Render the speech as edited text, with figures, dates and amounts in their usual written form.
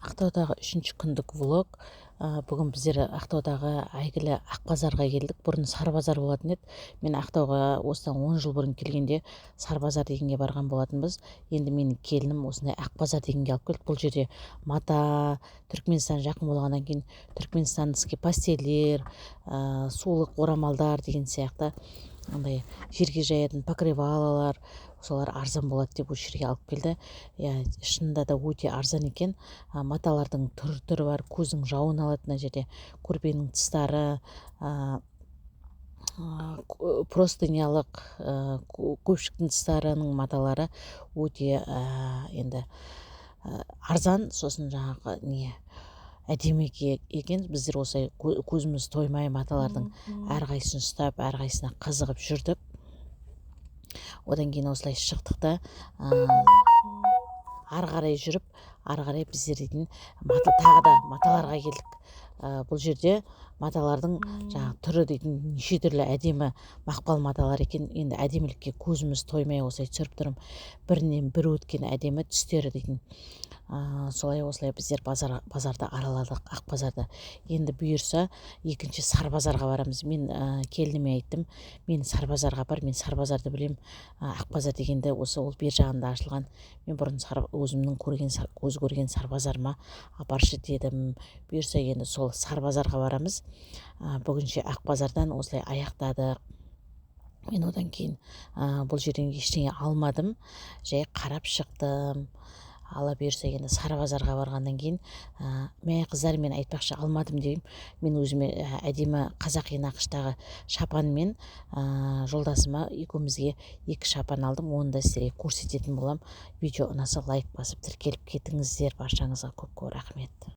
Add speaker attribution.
Speaker 1: Ақтаудағы 3-ші күндік влог. Бүгін біздер Ақтаудағы әйгілі Ақбазарға келдік. Бұрын Сарбазар болатын еді. Мен Ақтауға осыдан 10 жыл бұрын келгенде Сарбазар дегенге барған болатынбыз. Енді менің келінім осындай Ақбазар дегенге алып келді. Бұл жерде мата, Түркменстан жақын болғаннан кейін түркменстандский пастелер, сулық орамалдар деген сияқты андай жерге жаятын покрывалалар, солар арзан болады деп осы жерге алып келді. Шынында да өте арзан екен. Маталардың түрі бар, көздің жауын алады. Мына жерде көрпенің тыстары, простынялық көпшіктің тыстарының маталары өте енді арзан, сосын жаңағы әдемі екен. Біздер осылай көзіміз тоймай маталардың әрқайсысын ұстап, әрқайсысына қызығып жүрдік. Одан кейін осылай шықтық та ары қарай жүріп, ары қарай біздер дейтін тағы да маталарға келдік. Бұл жерде маталардың жаңағы түрі дейтін неше түрлі әдемі мақпал маталар екен. Енді әдемілікке көзіміз тоймай осылай түсіріп тұрмын. Бірінен бір өткен әдемі түстері дейтін. Осылай біздер базарды араладық, Ақбазарды. Енді бұйырса екінші Сарбазарға барамыз. Мен келініме айттым, мен Сарбазарға бар, мен Сарбазарды білем, Ақбазар дегенде осы ол бер жағында ашылған. Мен бұрын өзімнің көз көрген Сарбазарыма апаршы дедім. Бұйырса енді сол Сарбазарға барамыз. Бүгінше Ақбазардан осылай аяқтадық. Мен одан кейін бұл жерден ештеңе алмадым, жай қарап шықтым. Ала бұйырса енді Сарбазарға барғаннан кейін мә қыздар, мен айтпақшы алмадым деймін. Мен өзіме әдемі қазақи нақыштағы шапанмен жолдасыма екеумізге 2 шапан алдым. Оны да сіздерге көрсететін боламын. Видео ұнаса лайк басып тіркеліп кетіңіздер. Баршаңызға көп рахмет.